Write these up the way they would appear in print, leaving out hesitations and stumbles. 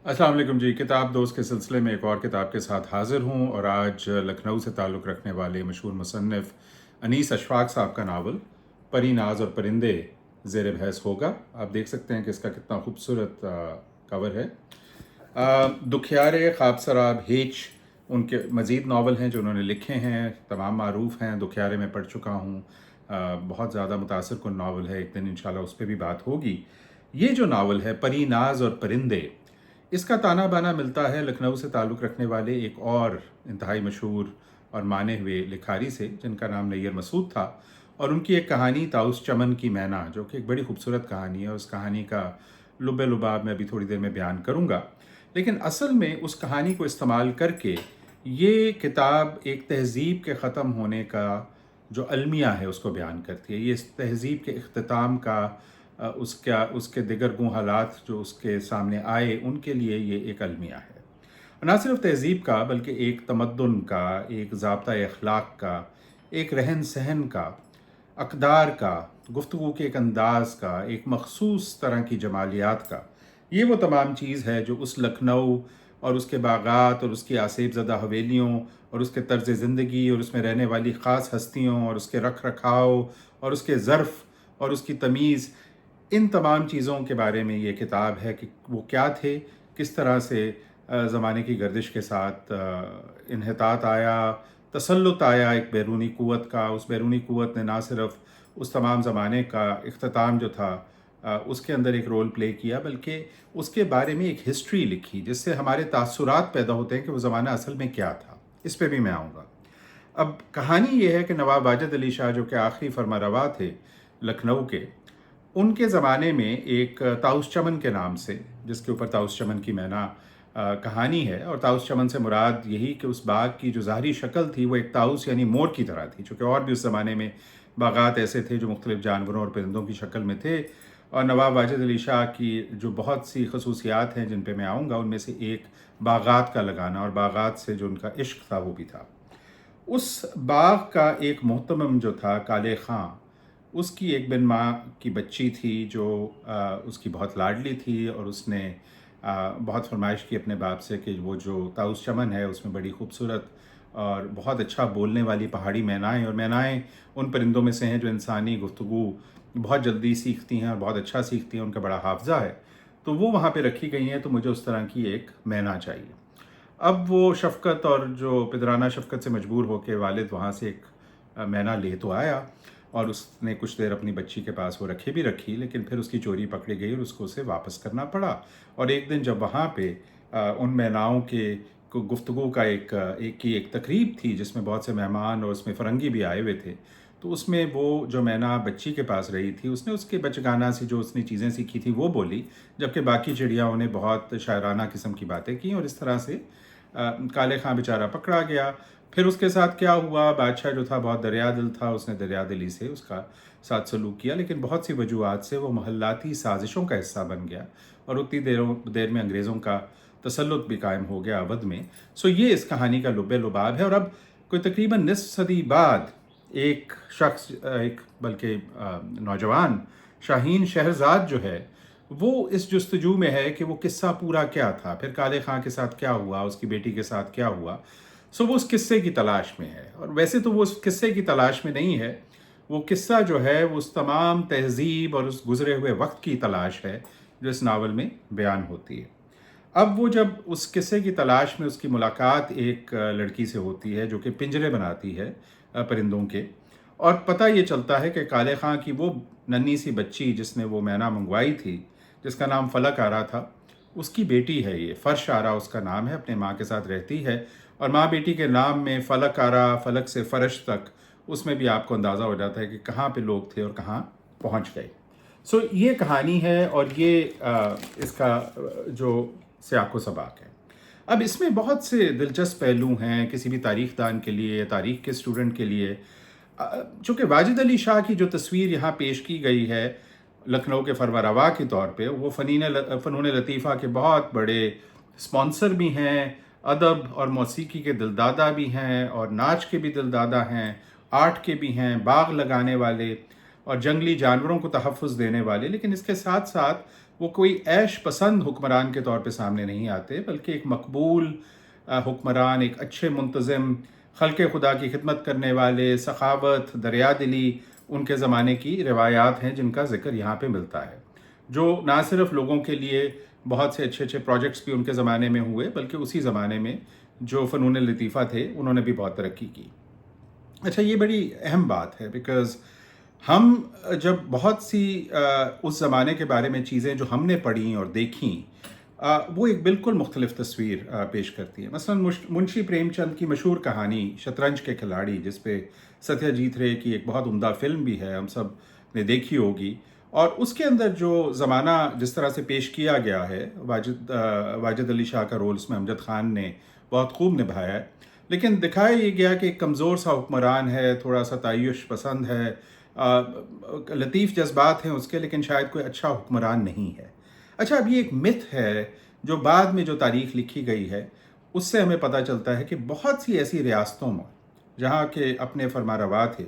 अस्सलाम वालेकुम जी। किताब दोस्त के सिलसिले में एक और किताब के साथ हाज़िर हूँ और आज लखनऊ से ताल्लुक़ रखने वाले मशहूर मुसन्निफ़ अनीस अशफ़ाक़ साहब का नावल परी नाज़ और परिंदे ज़ेर बहस होगा। आप देख सकते हैं कि इसका कितना खूबसूरत कवर है। दुखियारे ख्वाब सराब हेच उनके मज़ीद नावल हैं जो उन्होंने लिखे हैं, तमाम मारूफ़ हैं। दुखियारे में पढ़ चुका हूँ, बहुत ज़्यादा मुतासिर कुन नावल है। एक दिन इंशाल्लाह उस पर भी बात होगी। ये जो नावल है परी नाज़ और परिंदे, इसका ताना बाना मिलता है लखनऊ से ताल्लुक़ रखने वाले एक और इंतहाई मशहूर और माने हुए लिखारी से, जिनका नाम नैयर मसूद था। और उनकी एक कहानी ताउस चमन की मैना, जो कि एक बड़ी खूबसूरत कहानी है। उस कहानी का लुब्बे लुबाब मैं अभी थोड़ी देर में बयान करूँगा। लेकिन असल में उस कहानी को इस्तेमाल करके ये किताब एक तहज़ीब के ख़त्म होने का जो अलमिया है उसको बयान करती है। ये इस तहज़ीब के इख्तिताम का उसके दिगर गूँ हालात जो उसके सामने आए उनके लिए ये एक अलमिया है। ना सिर्फ तहज़ीब का बल्कि एक तमद्दुन का, एक ज़ाब्ता अखलाक का, एक रहन सहन का, अक़दार का, गुफ्तगू के एक अंदाज़ का, एक मख़सूस तरह की जमालियात का। ये वो तमाम चीज़ है जो उस लखनऊ और उसके बागात और उसकी आसेब ज़दा हवेलियों और उसके तर्ज़ ज़िंदगी और उसमें रहने वाली ख़ास हस्तियों और उसके रख रखाव और उसके ज़र्फ़ और उसकी तमीज़, इन तमाम चीज़ों के बारे में ये किताब है कि वो क्या थे, किस तरह से ज़माने की गर्दिश के साथ इन्हितात आया, तसल्लुत आया एक बैरूनी क़ुव्वत का। उस बैरूनी क़ुव्वत ने ना सिर्फ उस तमाम ज़माने का इख्तिताम जो था उसके अंदर एक रोल प्ले किया, बल्कि उसके बारे में एक हिस्ट्री लिखी जिससे हमारे तासुरात पैदा होते हैं कि वो ज़माना असल में क्या था। इस पे भी मैं आऊँगा। अब कहानी ये है कि नवाब वाजिद अली शाह, जो कि आखिरी फरमारवा थे लखनऊ के, उनके ज़माने में एक ताउस चमन के नाम से, जिसके ऊपर ताउस चमन की मैना कहानी है। और ताउस चमन से मुराद यही कि उस बाग की जो ज़ाहरी शक्ल थी वो एक ताउस यानी मोर की तरह थी, चूँकि और भी उस ज़माने में बागात ऐसे थे जो मुख्तलिफ़ जानवरों और परिंदों की शक्ल में थे। और नवाब वाजिद अली शाह की जो बहुत सी खसूसियात हैं जिन पे मैं आऊँगा, उनमें से एक बागात का लगाना और बागात से जो उनका इश्क था वो भी था। उस बाग का एक मोहतमम जो था काले खां, उसकी एक बिन माँ की बच्ची थी जो उसकी बहुत लाडली थी। और उसने बहुत फरमाइश की अपने बाप से कि वो जो ताउस चमन है उसमें बड़ी खूबसूरत और बहुत अच्छा बोलने वाली पहाड़ी मैनाएँ, और मैनाएँ उन परिंदों में से हैं जो इंसानी गुफ्तगू बहुत जल्दी सीखती हैं और बहुत अच्छा सीखती हैं, उनका बड़ा हाफ़ज़ा है। तो वो वहाँ पे रखी गई हैं, तो मुझे उस तरह की एक मैना चाहिए। अब वो शफ़क़त और जो पिदराना शफ़क़त से मजबूर होके वालिद वहाँ से एक मैना ले तो आया और उसने कुछ देर अपनी बच्ची के पास वो रखी भी रखी, लेकिन फिर उसकी चोरी पकड़ी गई और उसको उसे वापस करना पड़ा। और एक दिन जब वहाँ पे उन मैनाओं के को गुफ्तगू का एक तकरीब थी जिसमें बहुत से मेहमान और उसमें फ़िरंगी भी आए हुए थे, तो उसमें वो जो मैना बच्ची के पास रही थी उसने उसके बचगाना से जो उसने चीज़ें सीखी थी वो बोली, जबकि बाकी चिड़ियाओं ने बहुत शायराना किस्म की बातें की। और इस तरह से काले खां बेचारा पकड़ा गया। फिर उसके साथ क्या हुआ, बादशाह जो था बहुत दरिया दिल था, उसने दरिया दिली से उसका साथ सलूक किया, लेकिन बहुत सी वजूहात से वो महल्लाती साजिशों का हिस्सा बन गया और उतनी देर में अंग्रेज़ों का तसल्लुत भी कायम हो गया अवध में। सो ये इस कहानी का लुब्बे लुबाब है। और अब कोई तकरीबन निस्फ सदी बाद एक शख्स, एक बल्कि नौजवान शाहीन शहरज़ाद जो है, वो इस जुस्तजू में है कि वो किस्सा पूरा क्या था, फिर काले खां के साथ क्या हुआ, उसकी बेटी के साथ क्या हुआ। सो वो उस किस्से की तलाश में है। और वैसे तो वो उस किस्से की तलाश में नहीं है, वो किस्सा जो है वो उस तमाम तहज़ीब और उस गुज़रे हुए वक्त की तलाश है जो इस नावल में बयान होती है। अब वो जब उस किस्से की तलाश में उसकी मुलाकात एक लड़की से होती है जो कि पिंजरे बनाती है परिंदों के, और पता ये चलता है कि काले खां की वो नन्ही सी बच्ची जिसने वो मैना मंगवाई थी, जिसका नाम फलक आरा था, उसकी बेटी है ये। फ़र्श आरा उसका नाम है, अपने माँ के साथ रहती है। और माँ बेटी के नाम में फ़लक आरा, फ़लक से फ़र्श तक, उसमें भी आपको अंदाज़ा हो जाता है कि कहाँ पे लोग थे और कहाँ पहुँच गए। सो ये कहानी है और ये इसका जो सियाक़ व सबाक़ है। अब इसमें बहुत से दिलचस्प पहलू हैं किसी भी तारीख़ दान के लिए या तारीख़ के स्टूडेंट के लिए। चूँकि वाजिद अली शाह की जो तस्वीर यहाँ पेश की गई है लखनऊ के फरवरवा के तौर पे, वो फ़नून लतीफ़ा के बहुत बड़े स्पॉन्सर भी हैं, अदब और मौसीकी के दिलदादा भी हैं और नाच के भी दिलदादा हैं, आर्ट के भी हैं, बाग लगाने वाले और जंगली जानवरों को तहफ़्फ़ुज़ देने वाले। लेकिन इसके साथ साथ वो कोई ऐश पसंद हुक्मरान के तौर पे सामने नहीं आते, बल्कि एक मकबूल हुक्मरान, एक अच्छे मुंतज़िम, खल्क़े खुदा की खिदमत करने वाले, सखावत, दरिया दिली, उनके ज़माने की रिवायात हैं जिनका ज़िक्र यहाँ पे मिलता है, जो ना सिर्फ लोगों के लिए बहुत से अच्छे अच्छे प्रोजेक्ट्स भी उनके ज़माने में हुए, बल्कि उसी ज़माने में जो फ़नून लतीफ़ा थे उन्होंने भी बहुत तरक्की की। अच्छा, ये बड़ी अहम बात है, बिकॉज़ हम जब बहुत सी उस ज़माने के बारे में चीज़ें जो हमने पढ़ी और देखी, वो एक बिल्कुल मुख्तलिफ तस्वीर पेश करती है। मसलन मुंशी प्रेमचंद की मशहूर कहानी शतरंज के खिलाड़ी, जिस पे सत्यजीत रे की एक बहुत उम्दा फिल्म भी है, हम सब ने देखी होगी, और उसके अंदर जो ज़माना जिस तरह से पेश किया गया है, वाजिद अली शाह का रोल इसमें अमजद ख़ान ने बहुत खूब निभाया है। लेकिन दिखाया ये गया कि एक कमज़ोर सा हुक्मरान है, थोड़ा सा तायुश पसंद है, लतीफ़ जज्बात हैं उसके, लेकिन शायद कोई अच्छा हुक्मरान नहीं है। अच्छा, अब ये एक मिथ है जो बाद में जो तारीख़ लिखी गई है उससे हमें पता चलता है कि बहुत सी ऐसी रियासतों में जहाँ के अपने फरमारवा थे,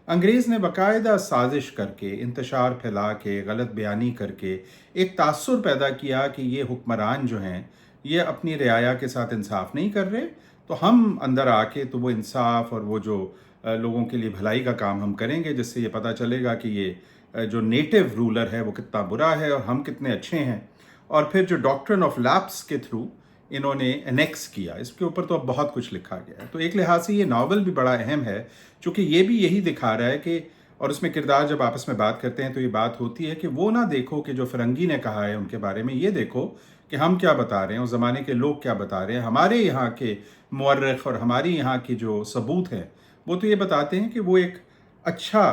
अंग्रेज़ ने बाकायदा साजिश करके, इंतशार फैला के, गलत बयानी करके एक तासुर पैदा किया कि ये हुक्मरान जो हैं ये अपनी रियाया के साथ इंसाफ नहीं कर रहे, तो हम अंदर आके तो वो इंसाफ और वो जो लोगों के लिए भलाई का काम हम करेंगे, जिससे ये पता चलेगा कि ये जो नेटिव रूलर है वो कितना बुरा है और हम कितने अच्छे हैं। और फिर जो डॉक्ट्रिन ऑफ लैप्स के थ्रू इन्होंने एनेक्स किया, इसके ऊपर तो अब बहुत कुछ लिखा गया है। तो एक लिहाज से ये नावल भी बड़ा अहम है, चूँकि ये भी यही दिखा रहा है कि, और उसमें किरदार जब आपस में बात करते हैं तो ये बात होती है कि वो ना देखो कि जो फ़िरंगी ने कहा है उनके बारे में, ये देखो कि हम क्या बता रहे हैं, उस ज़माने के लोग क्या बता रहे हैं। हमारे यहाँ के मुअर्रिख़ और हमारे यहाँ के जो सबूत हैं वो तो ये बताते हैं कि वो एक अच्छा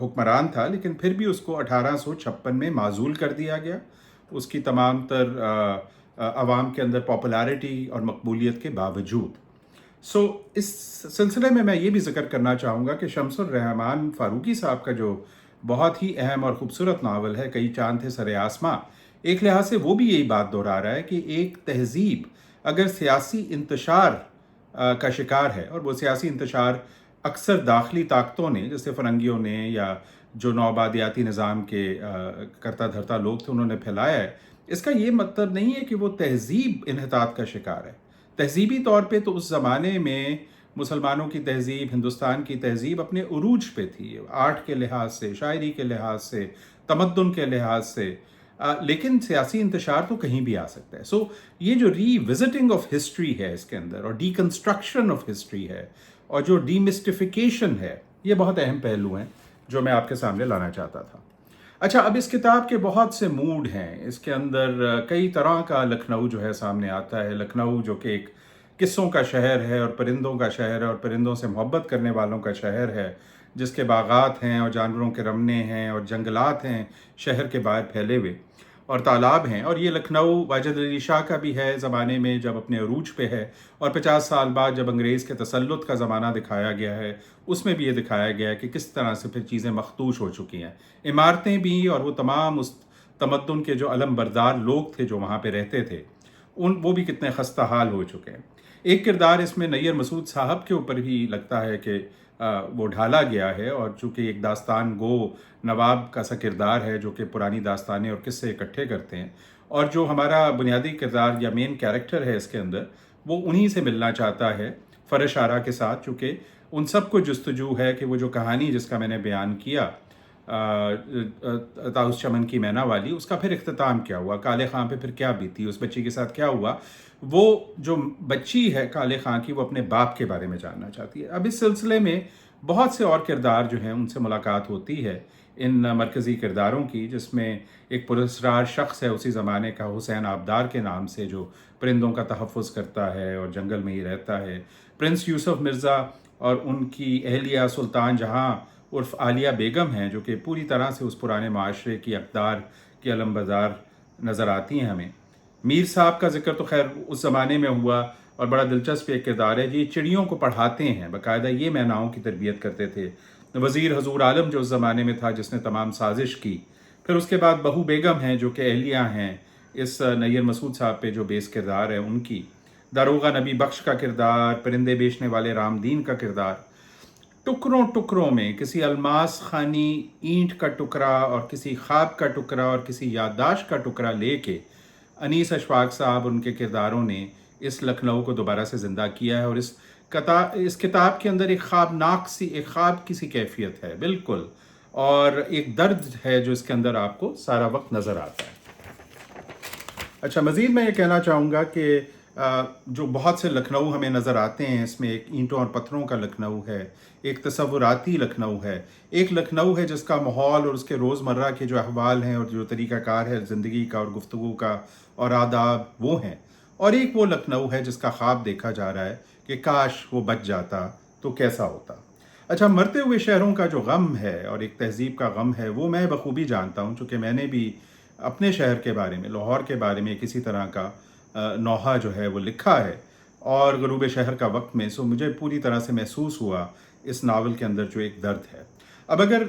हुक्मरान था, लेकिन फिर भी उसको 1856 में माज़ूल कर दिया गया, उसकी तमाम तर अवाम के अंदर पॉपुलैरिटी और मकबूलियत के बावजूद। इस सिलसिले में मैं ये भी ज़िक्र करना चाहूँगा कि शम्सुर रहमान फ़ारूकी साहब का जो बहुत ही अहम और ख़ूबसूरत नावल है कई चांद थे सरे आसमां, एक लिहाज से वो भी यही बात दोहरा रहा है कि एक तहज़ीब अगर सियासी इंतशार का शिकार है, और वो सियासी इंतशार अक्सर दाखिली ताकतों ने, जैसे फ़रंगियों ने या जो नौआबादियाती निज़ाम के करता धरता लोग थे उन्होंने फैलाया है, इसका ये मतलब नहीं है कि वो तहज़ीब इन्हितात का शिकार है। तहज़ीबी तौर पे तो उस ज़माने में मुसलमानों की तहज़ीब, हिंदुस्तान की तहज़ीब अपने उरूज पे थी, आर्ट के लिहाज से, शायरी के लिहाज से, तमद्दुन के लिहाज से, लेकिन सियासी इंतशार तो कहीं भी आ सकता है। ये जो रीविजिटिंग ऑफ हिस्ट्री है इसके अंदर, और डीकंस्ट्रक्शन ऑफ हिस्ट्री है, और जो डीमिस्टिफिकेशन है, ये बहुत अहम पहलू हैं जो मैं आपके सामने लाना चाहता था। अच्छा, अब इस किताब के बहुत से मूड हैं, इसके अंदर कई तरह का लखनऊ जो है सामने आता है। लखनऊ जो कि एक किस्सों का शहर है और परिंदों का शहर है और परिंदों से मोहब्बत करने वालों का शहर है, जिसके बागात हैं और जानवरों के रमने हैं और जंगलात हैं शहर के बाहर फैले हुए, और तालाब हैं। और ये लखनऊ वाजिद अली शाह का भी है ज़माने में जब अपने अरूज पे है, और 50 साल बाद जब अंग्रेज़ के तसल्लुत का ज़माना दिखाया गया है, उसमें भी ये दिखाया गया है कि किस तरह से फिर चीज़ें मखदूश हो चुकी हैं, इमारतें भी, और वो तमाम उस तमद्दुन के जो अलम बरदार लोग थे जो वहाँ पे रहते थे, वो भी कितने खस्ता हाल हो चुके हैं। एक किरदार इसमें नैयर मसूद साहब के ऊपर भी लगता है कि वो ढाला गया है, और चूँकि एक दास्तान गो नवाब का सा किरदार है जो कि पुरानी दास्तानें और किस्से इकट्ठे करते हैं, और जो हमारा बुनियादी किरदार या मेन कैरेक्टर है इसके अंदर, वो उन्हीं से मिलना चाहता है फ़रश आरा के साथ, चूँकि उन सबको जुस्तजू है कि वो जो कहानी जिसका मैंने बयान किया, ताउस चमन की मैना वाली, उसका फिर इख्तिताम क्या हुआ, काले खां पे फिर क्या बीती, उस बच्ची के साथ क्या हुआ। वो जो बच्ची है काले खां की, वो अपने बाप के बारे में जानना चाहती है। अब इस सिलसिले में बहुत से और किरदार जो हैं उनसे मुलाकात होती है, इन मरकज़ी किरदारों की, जिसमें एक पुरस्कार शख्स है उसी ज़माने का, हुसैन आबदार के नाम से, जो परिंदों का तहफ़्फ़ुज़ करता है और जंगल में ही रहता है। प्रिंस यूसुफ मिर्ज़ा और उनकी अहलिया सुल्तान जहाँ उर्फ़ आलिया बेगम हैं, जो कि पूरी तरह से उस पुराने माशरे की अक़दार की अलमबरदार नज़र आती हैं हमें। मीर साहब का ज़िक्र तो खैर उस ज़माने में हुआ, और बड़ा दिलचस्प एक किरदार है, ये चिड़ियों को पढ़ाते हैं, बाकायदा ये मैनाओं की तरबियत करते थे। वज़ीर हजूर आलम जो उस ज़माने में था, जिसने तमाम साजिश की। फिर उसके बाद बहू बेगम हैं जो कि अहलिया हैं इस नैयर मसूद साहब पे जो बेस किरदार है उनकी। दारोगा नबी बख्श का किरदार, परिंदे बेचने वाले रामदीन का किरदार। टुकड़ों टुकड़ों में किसी अलमास खानी ईंट का टुकड़ा और किसी ख्वाब का टुकड़ा और किसी याददाश्त का टुकड़ा लेके अनीस अशफाक साहब उनके किरदारों ने इस लखनऊ को दोबारा से ज़िंदा किया है। और इस किताब के अंदर एक ख्वाब की सी कैफियत है बिल्कुल, और एक दर्द है जो इसके अंदर आपको सारा वक्त नज़र आता है। अच्छा, मज़ीद मैं ये कहना चाहूँगा कि जो बहुत से लखनऊ हमें नज़र आते हैं, इसमें एक ईंटों और पत्थरों का लखनऊ है, एक तसव्वुराती लखनऊ है, एक लखनऊ है जिसका माहौल और उसके रोज़मर्रा के जो अहवाल हैं और जो तरीक़ाकार है ज़िंदगी का और गुफ्तगू का और आदाब वो हैं, और एक वो लखनऊ है जिसका ख्वाब देखा जा रहा है कि काश वो बच जाता तो कैसा होता। अच्छा, मरते हुए शहरों का जो गम है और एक तहज़ीब का गम है वो मैं बखूबी जानता हूँ, चूँकि मैंने भी अपने शहर के बारे में, लाहौर के बारे में किसी तरह का नोहा जो है वो लिखा है और ग़ुरूब शहर का वक्त में, सो मुझे पूरी तरह से महसूस हुआ इस नावल के अंदर जो एक दर्द है। अब अगर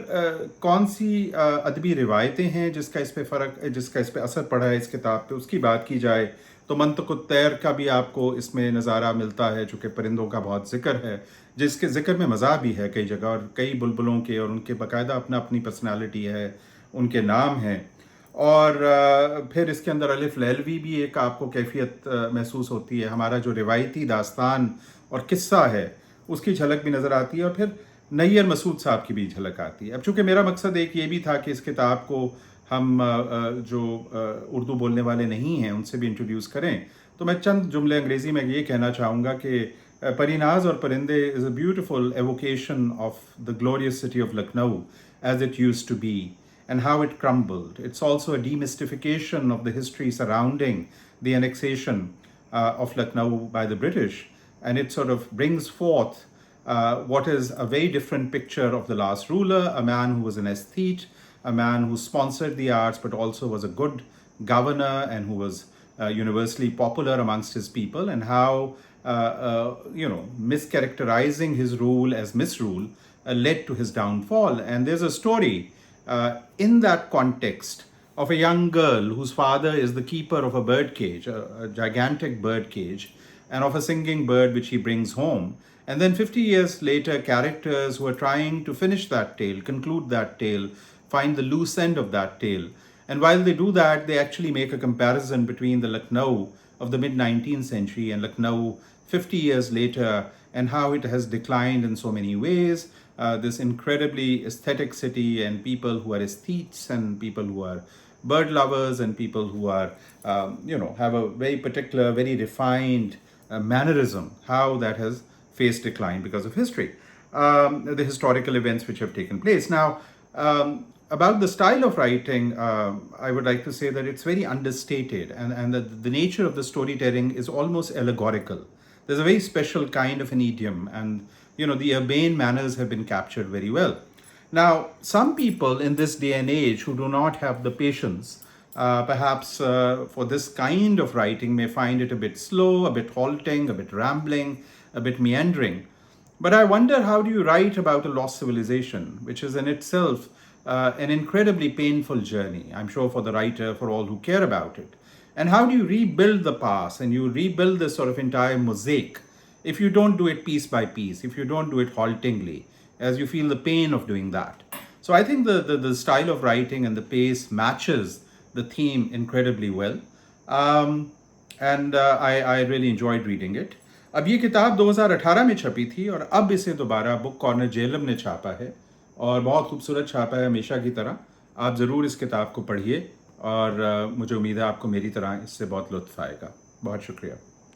कौन सी अदबी रिवायतें हैं जिसका इस पे असर पड़ा है इस किताब पे, उसकी बात की जाए तो मंतक़ुत तैर का भी आपको इसमें नज़ारा मिलता है, चूँकि परिंदों का बहुत ज़िक्र है, जिसके ज़िक्र में मज़ा भी है कई जगह, और कई बुलबुलों के और उनके बाकायदा अपनी पर्सनैलिटी है, उनके नाम हैं। और फिर इसके अंदर अलिफ लैलवी भी एक आपको कैफियत महसूस होती है, हमारा जो रिवायती दास्तान और किस्सा है उसकी झलक भी नज़र आती है, और फिर नैयर मसूद साहब की भी झलक आती है। अब चूँकि मेरा मकसद एक ये भी था कि इस किताब को हम जो उर्दू बोलने वाले नहीं हैं उनसे भी इंट्रोड्यूस करें, तो मैं चंद जुमले अंग्रेज़ी में ये कहना चाहूँगा कि परीनाज़ और Parinde is a beautiful evocation of the glorious city of Lucknow as it used to be and how it crumbled. It's also a demystification of the history surrounding the annexation of Lucknow by the British, and it sort of brings forth what is a very different picture of the last ruler, a man who was an aesthete, a man who sponsored the arts but also was a good governor and who was universally popular amongst his people, and how mischaracterizing his rule as misrule led to his downfall. And there's a story in that context of a young girl whose father is the keeper of a bird cage, a gigantic bird cage, and of a singing bird which he brings home. And then 50 years later, characters who are trying to finish that tale, conclude that tale, find the loose end of that tale. And while they do that, they actually make a comparison between the Lucknow of the mid-19th century and Lucknow 50 years later, and how it has declined in so many ways. This incredibly aesthetic city, and people who are aesthetes, and people who are bird lovers, and people who are, have a very particular, very refined mannerism, how that has faced decline because of history, the historical events which have taken place. Now, about the style of writing, I would like to say that it's very understated, and that the nature of the storytelling is almost allegorical. There's a very special kind of an idiom, and the urbane manners have been captured very well. Now, some people in this day and age who do not have the patience, perhaps for this kind of writing, may find it a bit slow, a bit halting, a bit rambling, a bit meandering. But I wonder, how do you write about a lost civilization, which is in itself an incredibly painful journey, I'm sure, for the writer, for all who care about it? And how do you rebuild the past, and you rebuild this sort of entire mosaic, if you don't do it piece by piece, if you don't do it haltingly, as you feel the pain of doing that? So I think the style of writing and the pace matches the theme incredibly well. And I really enjoyed reading it. अब ये किताब 2018 में छपी थी, और अब इसे दोबारा बुक कॉर्नर जेलम ने छापा है, और बहुत खूबसूरत छापा है हमेशा की तरह। आप ज़रूर इस किताब को पढ़िए, और मुझे उम्मीद है आपको मेरी तरह इससे बहुत लुत्फ़ आएगा। बहुत शुक्रिया।